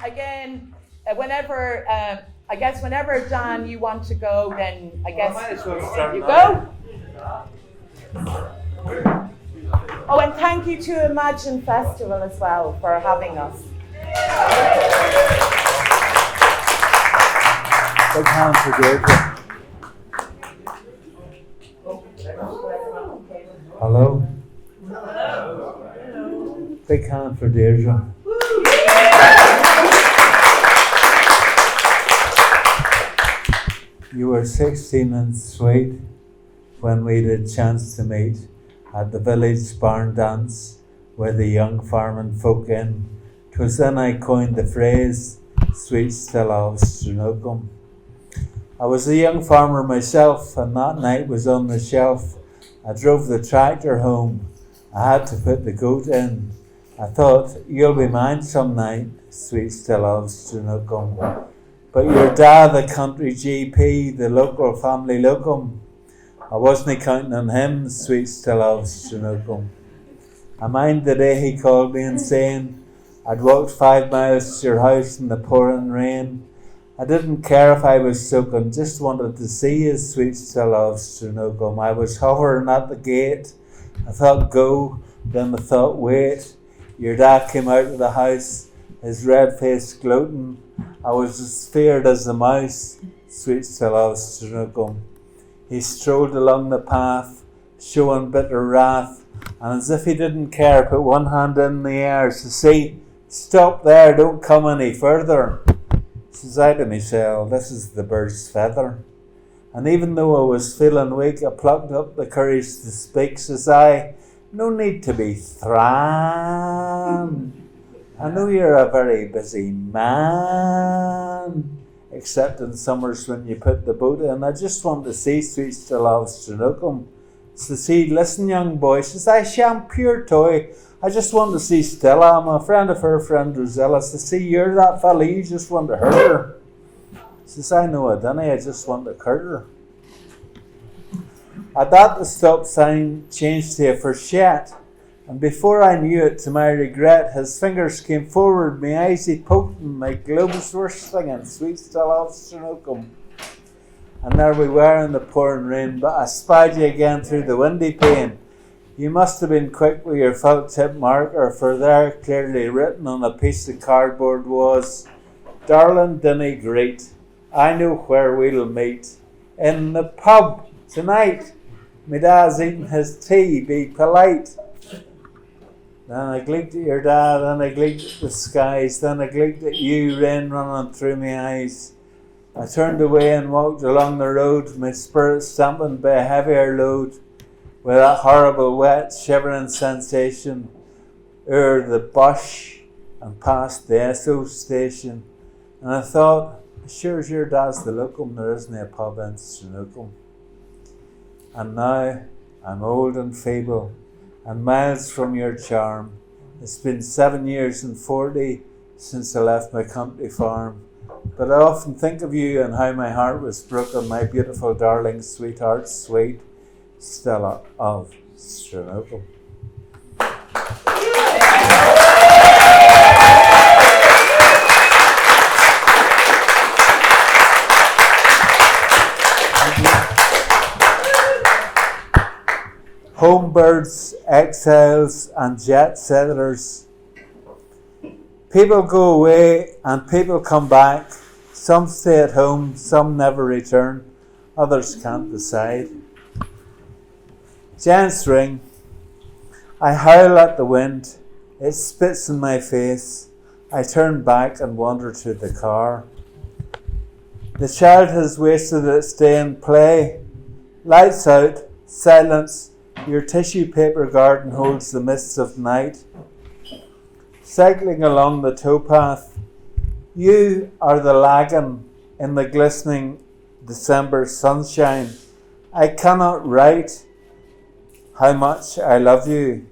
again, whenever Dan, you want to go, then I guess you go. Oh, and thank you to Imagine Festival as well for having us. Big hand for Deirdre. Hello. Big hand for Deirdre. You were 16 and sweet when we had a chance to meet at the village barn dance where the young farming folk in. 'Twas then I coined the phrase, sweet still of Stranocum. I was a young farmer myself, and that night was on the shelf. I drove the tractor home. I had to put the goat in. I thought, you'll be mine some night, sweet still of Stranocum. But your dad, the country GP, the local family locum, I wasn't counting on him, sweet still of Stranocum. I mind the day he called me insane. I'd walked 5 miles to your house in the pouring rain. I didn't care if I was soaking, just wanted to see you, sweet still of Stranocum. I was hovering at the gate. I thought go, then I thought wait. Your dad came out of the house, his red face gloating. I was as feared as a mouse, sweet still of Stranocum. He strolled along the path, showing bitter wrath, and as if he didn't care, put one hand in the air to say, stop there, don't come any further. Says I to myself, this is the bird's feather. And even though I was feeling weak, I plucked up the courage to speak. Says I, no need to be thran. I know you're a very busy man, except in summers when you put the boat in. I just want to see sweet still of Stranocum. Says he, listen young boy, says I shan't pure toy. I just want to see Stella. I'm a friend of her friend Rosella. Says, see, you're that fella, you just want to hurt her. Says, I know I didn't, I just want to hurt her. At that, the stop sign changed to a fourchette, and before I knew it, to my regret, his fingers came forward, my eyes he poked, and my globes were singing, sweet still of Stranocum. And there we were in the pouring rain, but I spied you again through the windy pane. You must have been quick with your felt tip marker, for there, clearly written on a piece of cardboard was, Darling, dinna greet, I know where we'll meet. In the pub tonight. My dad's eating his tea, be polite. Then I glanced at your dad, then I glanced at the skies, then I glanced at you, rain running through my eyes. I turned away and walked along the road, my spirit stamping by a heavier load, with that horrible wet shivering sensation o'er the bush and past the Esso station. And I thought, sure as your dad's the locum, there isn't a pub in Stranocum. And now I'm old and feeble and miles from your charm. It's been 7 years and 40 since I left my country farm. But I often think of you and how my heart was broken, my beautiful darling sweetheart, sweet Stella of Stranocum. Homebirds, exiles, and jet settlers. People go away and people come back. Some stay at home, some never return. Others can't decide. Gents ring. I howl at the wind. It spits in my face. I turn back and wander to the car. The child has wasted its day in play. Lights out, silence. Your tissue paper garden holds the mists of night. Cycling along the towpath, you are the lagan in the glistening December sunshine. I cannot write how much I love you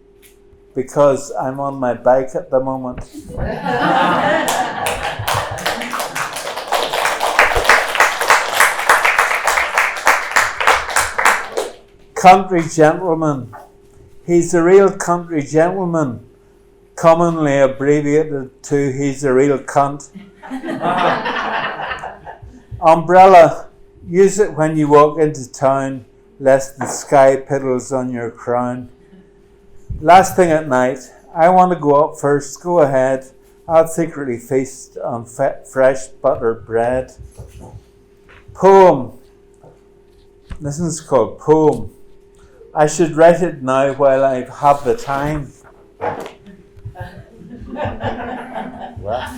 because I'm on my bike at the moment. Country gentleman. He's a real country gentleman. commonly abbreviated to "he's a real cunt." Umbrella, use it when you walk into town, lest the sky piddles on your crown. Last thing at night, I want to go up first, go ahead. I'll secretly feast on fresh buttered bread. Poem. This one's called Poem. I should write it now while I have the time. What?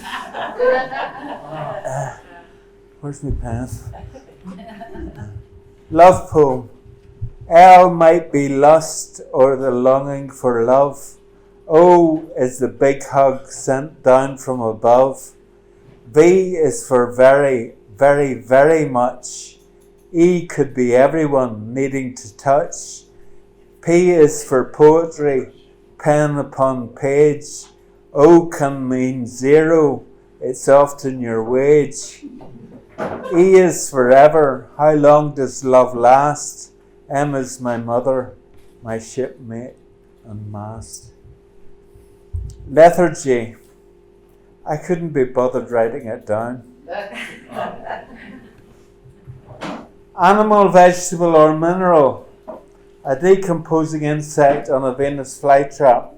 Where's my pen? Love poem. L might be lust or the longing for love. O is the big hug sent down from above. V is for very, very, very much. E could be everyone needing to touch. P is for poetry, pen upon page. O can mean zero, it's often your wage. E is forever, how long does love last? M is my mother, my shipmate and mast. Lethargy. I couldn't be bothered writing it down. Animal, vegetable or mineral. A decomposing insect on a Venus flytrap.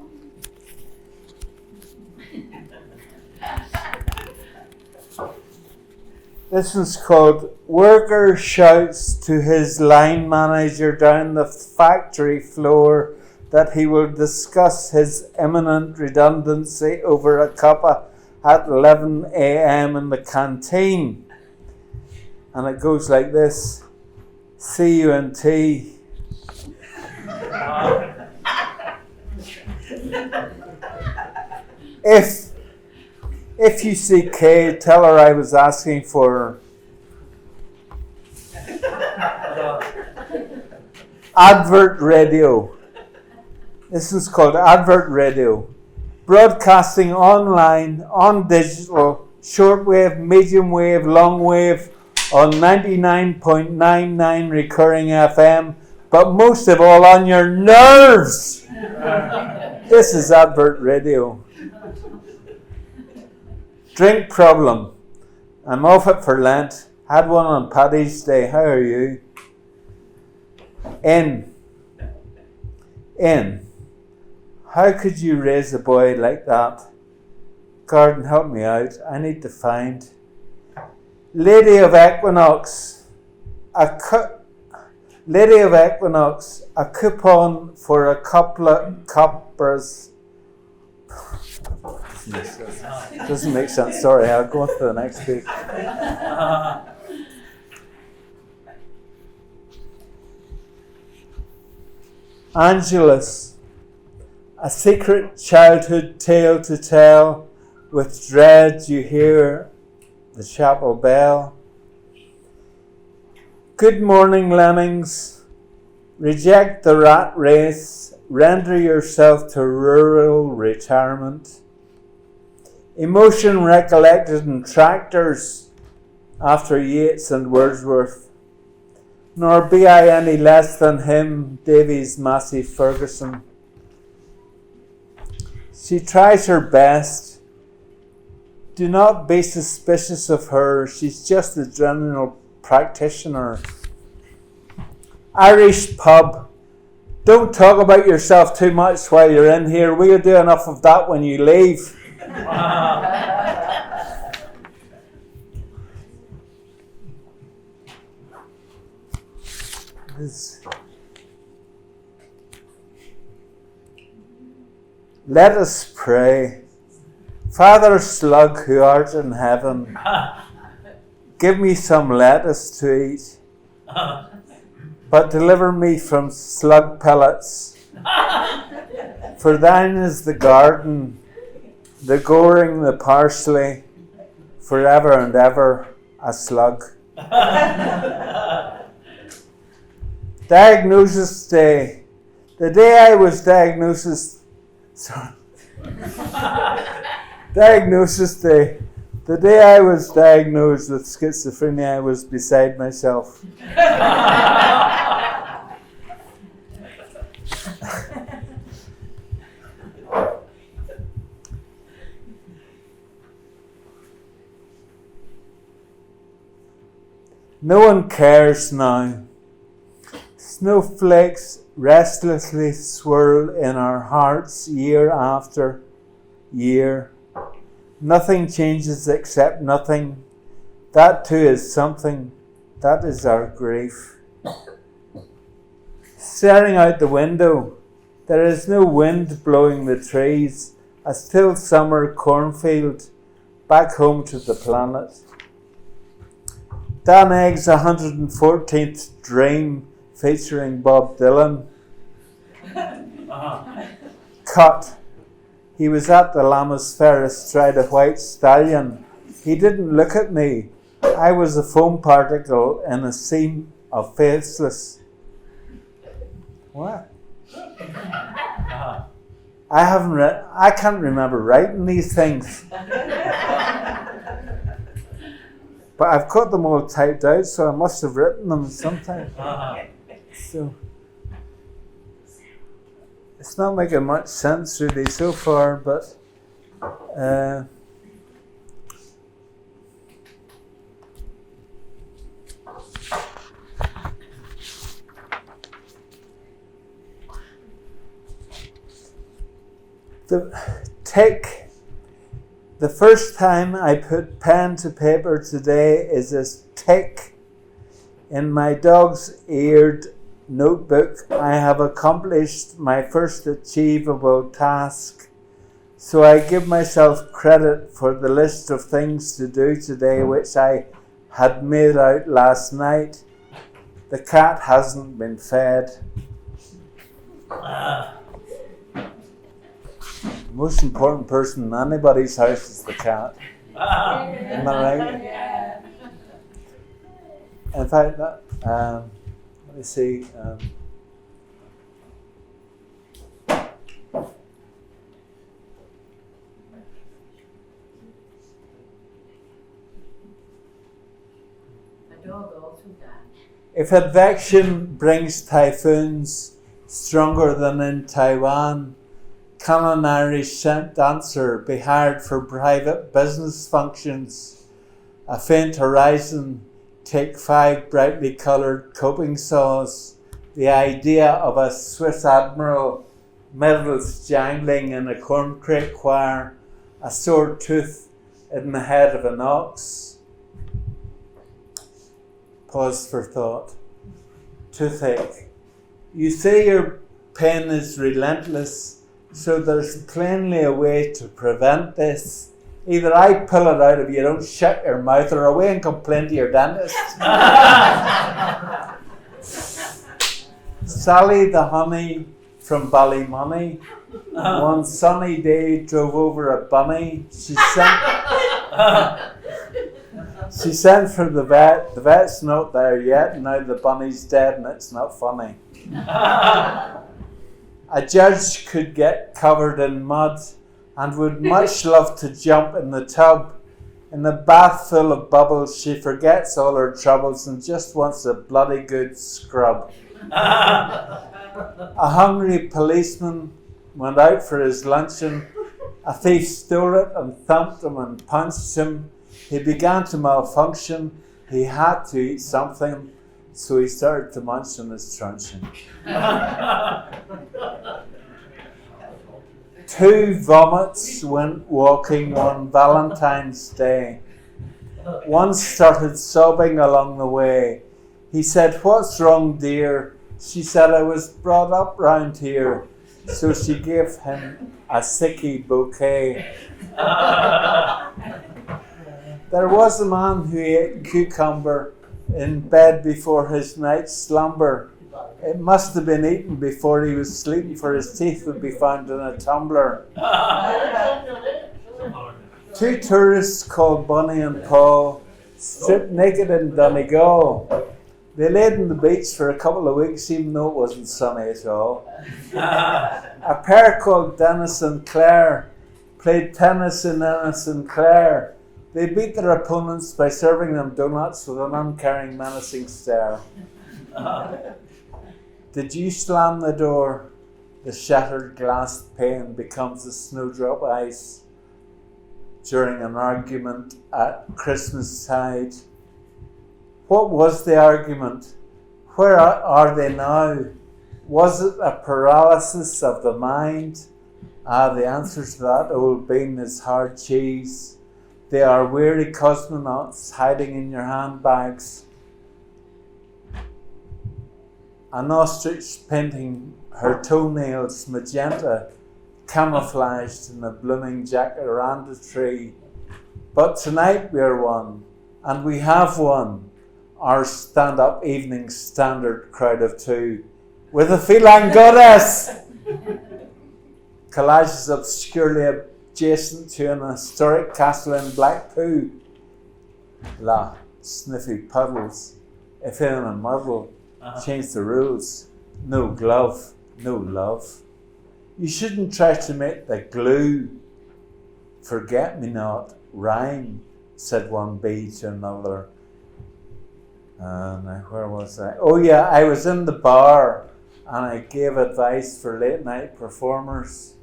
This one's called Worker Shouts to his line manager down the factory floor that he will discuss his imminent redundancy over a cuppa at 11 a.m. in the canteen. And it goes like this. See you in tea. If you see Kay, tell her I was asking for advert radio. This is called advert radio. Broadcasting online, on digital, shortwave, medium wave, long wave, on 99.99 recurring FM, but most of all on your nerves. This is advert radio. Drink problem. I'm off it for Lent. Had one on Paddy's Day. How are you? In. How could you raise a boy like that? Garden, help me out. I need to find. Lady of Equinox. Lady of Equinox. A coupon for a couple of coppers. Doesn't make sense. Sorry, I'll go on to the next page. Angelus. A secret childhood tale to tell. With dread you hear the chapel bell. Good morning, lemmings. Reject the rat race. Render yourself to rural retirement. Emotion recollected in tractors after Yeats and Wordsworth. Nor be I any less than him, Davies Massey Ferguson. She tries her best. Do not be suspicious of her. She's just a general practitioner. Irish pub. Don't talk about yourself too much while you're in here. We'll do enough of that when you leave. Let us pray. Father Slug, who art in heaven, give me some lettuce to eat, but deliver me from slug pellets. For thine is the garden, the goring, the parsley, forever and ever a slug. Diagnosis day. The day I was Diagnosis day. The day I was diagnosed with schizophrenia, I was beside myself. No one cares now. Snowflakes restlessly swirl in our hearts year after year. Nothing changes except nothing. That too is something. That is our grief. Staring out the window, there is no wind blowing the trees. A still summer cornfield, back home to the planet. Dan Egg's 114th Dream, featuring Bob Dylan. Cut. He was at the Lammas Fair astride a white stallion. He didn't look at me. I was a foam particle in a sea of faceless. What? I can't remember writing these things. But I've got them all typed out, so I must have written them sometime. So it's not making much sense really so far, but the first time I put pen to paper today is this tick. In my dog's-eared notebook, I have accomplished my first achievable task. So I give myself credit for the list of things to do today, which I had made out last night. The cat hasn't been fed. The most important person in anybody's house is the cat. Isn't that right? Yeah. In fact, let me see. A dog also died. If advection brings typhoons stronger than in Taiwan, can an Irish dancer be hired for private business functions? A faint horizon, take 5 brightly coloured coping saws. The idea of a Swiss admiral, medals jangling in a corncrake choir, a sore tooth in the head of an ox. Pause for thought. Toothache. You say your pain is relentless, so there's plainly a way to prevent this. Either I pull it out if you don't shut your mouth, or away and complain to your dentist. Sally the honey from Ballymoney one sunny day drove over a bunny. She sent for the vet. The vet's not there yet, and now the bunny's dead and it's not funny. A judge could get covered in mud and would much love to jump in the tub. In the bath full of bubbles, she forgets all her troubles and just wants a bloody good scrub. A hungry policeman went out for his luncheon. A thief stole it and thumped him and punched him. He began to malfunction. He had to eat something, so he started to munch on his truncheon. 2 vomits went walking one Valentine's Day. One started sobbing along the way. He said, "What's wrong, dear?" She said, "I was brought up round here." So she gave him a sicky bouquet. There was a man who ate cucumber in bed before his night's slumber. It must have been eaten before he was sleeping, for his teeth would be found in a tumbler. 2 tourists called Bunny and Paul stripped naked in Donegal. They laid on the beach for a couple of weeks, even though it wasn't sunny at all. A pair called Dennis and Claire played tennis in Ennis and Clare. They beat their opponents by serving them donuts with an uncaring, menacing stare. Did you slam the door? The shattered glass pane becomes a snowdrop ice during an argument at Christmas tide. What was the argument? Where are they now? Was it a paralysis of the mind? The answer to that old bean is hard cheese. They are weary cosmonauts hiding in your handbags. An ostrich painting her toenails magenta, camouflaged in a blooming jacaranda tree. But tonight we are one, and we have won our stand-up evening standard crowd of two, with a feline goddess. Collages obscurely adjacent to an historic castle in Blackpool. La, sniffy puddles. If in a muddle, change the rules. No glove, no love. You shouldn't try to make the glue forget-me-not rhyme, said one bee to another. Now where was I? Oh yeah, I was in the bar and I gave advice for late night performers.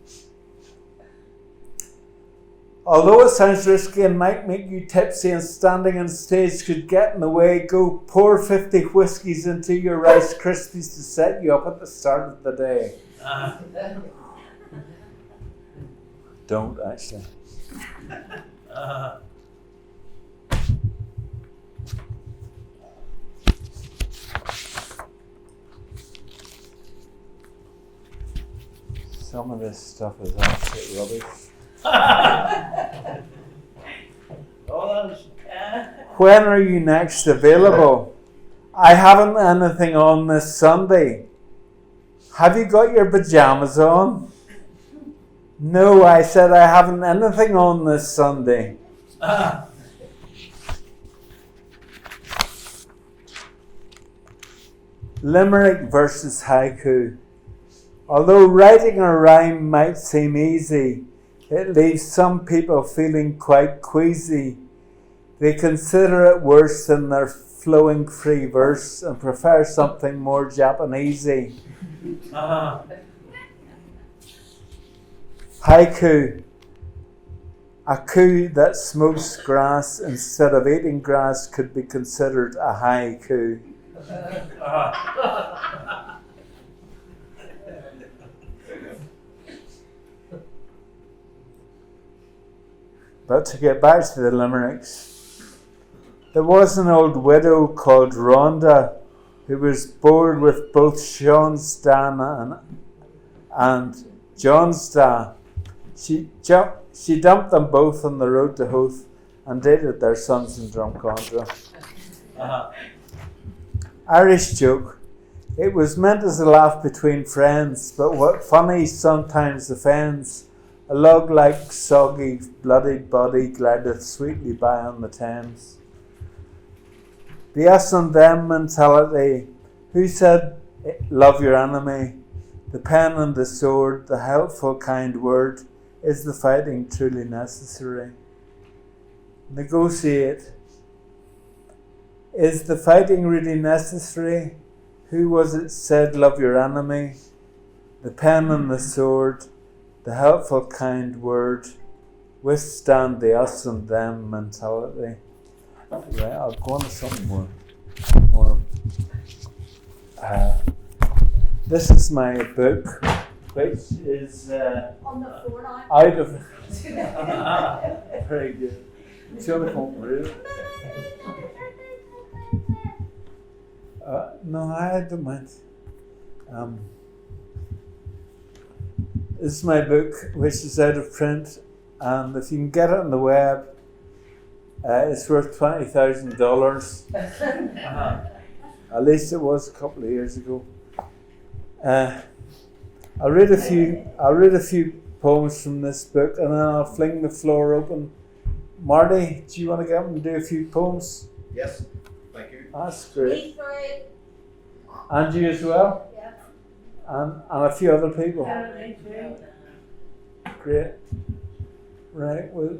Although it sounds risky and might make you tipsy and standing on stage could get in the way, go pour 50 whiskies into your Rice Krispies to set you up at the start of the day. Don't actually. Some of this stuff is absolute rubbish. When are you next available? I haven't anything on this Sunday. Have you got your pajamas on? No, I said I haven't anything on this Sunday. Limerick versus haiku. Although writing a rhyme might seem easy, it leaves some people feeling quite queasy. They consider it worse than their flowing free verse and prefer something more Japanesey. Haiku. A coup that smokes grass instead of eating grass could be considered a haiku. But to get back to the limericks, there was an old widow called Rhonda who was bored with both Sean's and John's da. She dumped them both on the road to Hoath and dated their sons in Drumcondra. Irish joke. It was meant as a laugh between friends, but what funny sometimes offends. A log-like, soggy, bloodied body glideth sweetly by on the Thames. The us and them mentality. Who said, love your enemy? The pen and the sword, the helpful, kind word. Is the fighting truly necessary? Negotiate. Is the fighting really necessary? Who was it said, love your enemy? The pen and the sword, the helpful, kind word, withstand the us and them mentality. Right, I'll go on to something more. This is my book, which is On the floor now. out of. Very good. Telephone, really? No, I don't mind. This is my book, which is out of print, and if you can get it on the web, it's worth $20,000. At least it was a couple of years ago. I'll read a few poems from this book, and then I'll fling the floor open. Marty, do you want to get up and do a few poems? Yes, thank you. That's great. Me three. And you as well? Yeah. And a few other people? Me too. Great. Right, well,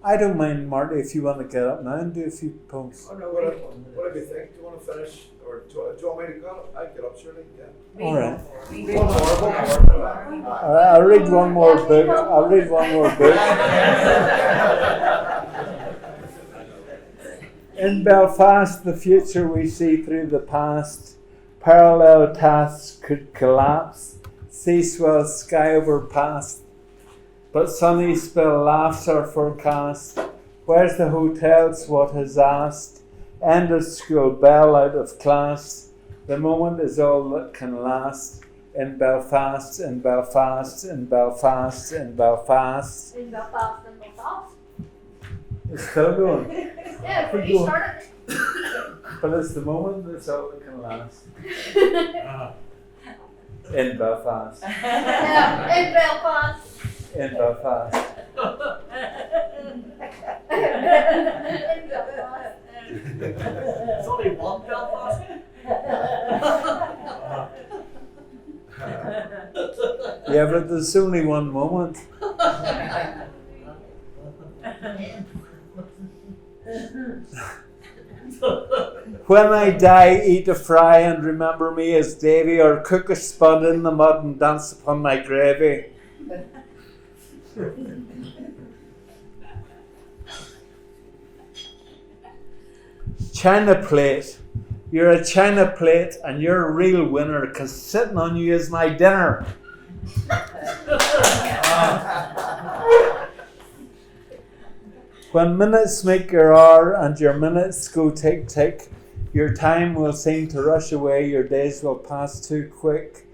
I don't mind, Marty, if you want to get up now and do a few poems. Oh no, what do you think? Do you want to finish, or do you want me to go? I get up, surely. Yeah. All right. One more. All right, I'll read one more book. In Belfast, the future we see through the past. Parallel tasks could collapse. Sea swells sky overpast. But sunny spill laughs are forecast. Where's the hotel's what has asked? End of school, bell out of class. The moment is all that can last. In Belfast, in Belfast, in Belfast, in Belfast. In Belfast and Belfast. It's still going. Yeah, where you started. But it's the moment that's all that can last. In Belfast. Yeah, in Belfast. In Belfast. In Belfast. It's only one Belfast. Yeah, but there's only one moment. When I die, eat a fry and remember me as Davy, or cook a spud in the mud and dance upon my gravy. China plate. You're a china plate and you're a real winner because sitting on you is my dinner. When minutes make your hour and your minutes go tick tick, your time will seem to rush away, your days will pass too quick.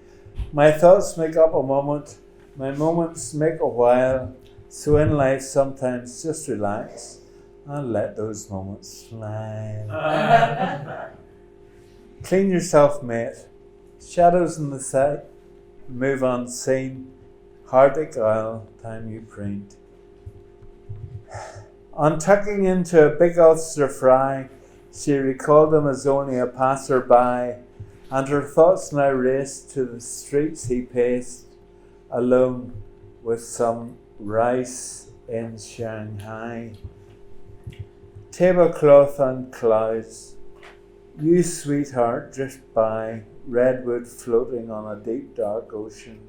My thoughts make up a moment, my moments make a while, so in life sometimes just relax and let those moments slide. Clean yourself, mate. Shadows in the sight, move unseen, heartache oil, time you print. On tucking into a big Ulster fry, she recalled him as only a passer-by, and her thoughts now raced to the streets he paced, alone with some rice in Shanghai. Tablecloth and clouds, you sweetheart drift by, redwood floating on a deep dark ocean.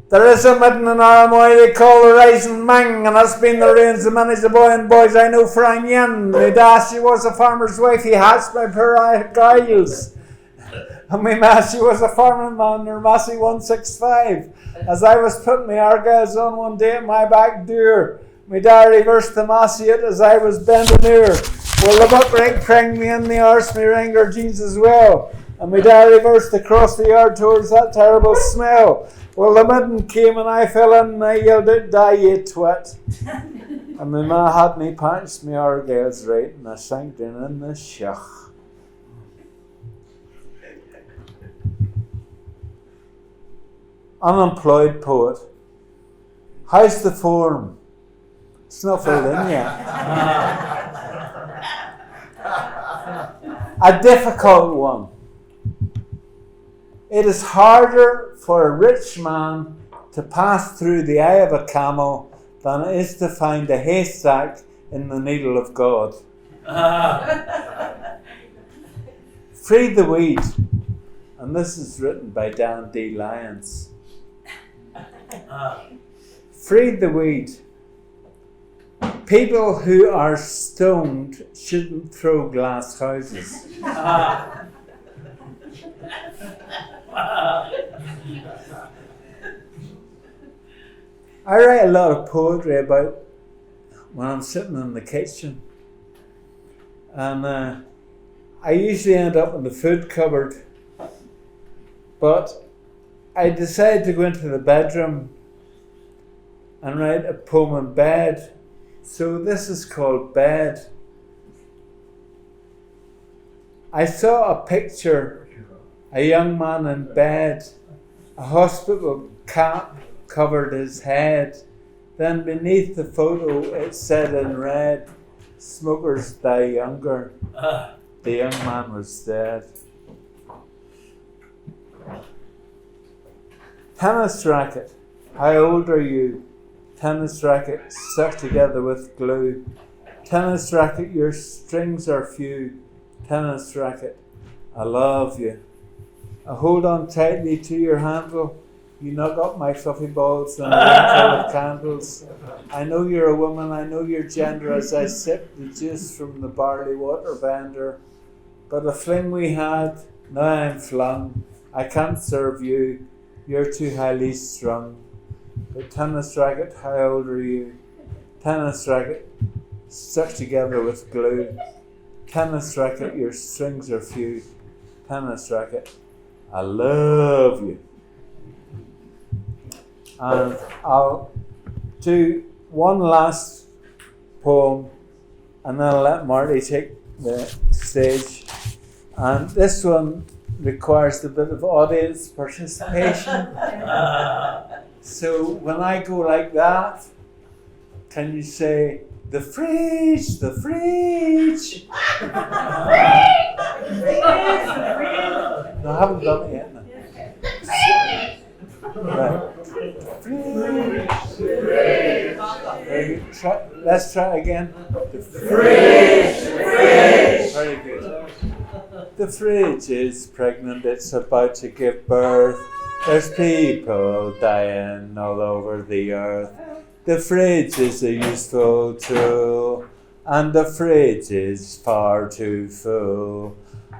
There is a midden in Armoy they call the Rising Mang, and that's been the rains of many's the boy and boys I know for I'm yen. My dash, she was a farmer's wife, he hatched my poor Giles. And my mass, she was a farming man, her massy 165. As I was putting my argyles on one day at my back door, my dad reversed the massy it as I was bending near. Well, the buck rig pranged me in the arse, me wrangler jeans as well. And my dad reversed across the yard towards that terrible smell. Well, the midden came and I fell in and I yelled out, die ye twit. And my ma had me patched my argyles right and I sank down in the shach. Unemployed poet. How's the form? It's not filled in yet. A difficult one. It is harder for a rich man to pass through the eye of a camel than it is to find a haystack in the needle of God. Free the weed. And this is written by Dan D. Lyons. Free the weed. People who are stoned shouldn't throw glass houses. I write a lot of poetry about when I'm sitting in the kitchen, and I usually end up in the food cupboard, but I decided to go into the bedroom and write a poem in bed. So this is called Bed. I saw a picture, a young man in bed, a hospital cap covered his head. Then beneath the photo it said in red, smokers die younger. The young man was dead. Tennis racket, how old are you? Tennis racket stuck together with glue. Tennis racket, your strings are few. Tennis racket, I love you. I hold on tightly to your handle. You knock up my fluffy balls and rain of candles. I know you're a woman, I know your gender as I sip the juice from the barley water vendor. But a fling we had, now I'm flung. I can't serve you, you're too highly strung. But tennis racket, how old are you? Tennis racket, stuck together with glue. Tennis racket, your strings are few. Tennis racket, I love you. And I'll do one last poem and then I'll let Marty take the stage. And this one requires a bit of audience participation. So when I go like that, can you say, the fridge, the fridge? No, I haven't done it yet. No. Right. Let's try again. The fridge. Very good. The fridge is pregnant, it's about to give birth. There's people dying all over the earth. The fridge is a useful tool, and the fridge is far too full.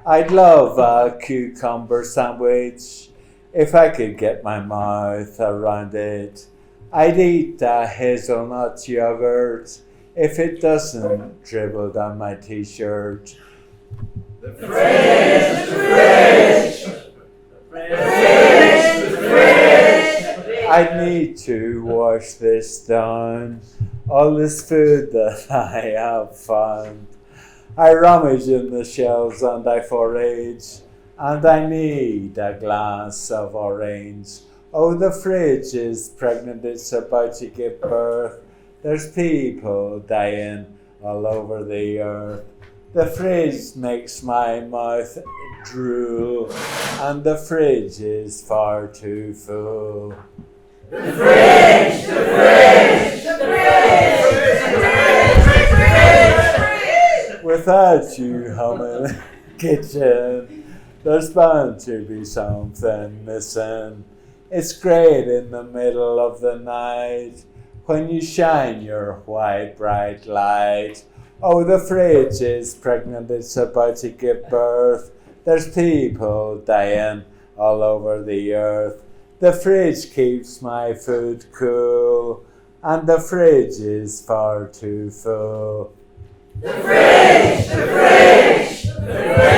I'd love a cucumber sandwich if I could get my mouth around it. I'd eat a hazelnut yogurt if it doesn't dribble down my t-shirt. The fridge, the fridge, The fridge. I need to wash this down, all this food that I have found. I rummage in the shelves and I forage, and I need a glass of orange. Oh, the fridge is pregnant, it's about to give birth. There's people dying all over the earth. The fridge makes my mouth drool, and the fridge is far too full. The fridge. The fridge. The fridge. Without you home in the kitchen, there's bound to be something missing. It's great in the middle of the night when you shine your white bright light. Oh, the fridge is pregnant, it's about to give birth. There's people dying all over the earth. The fridge keeps my food cool, and the fridge is far too full. The fridge. The fridge. The fridge.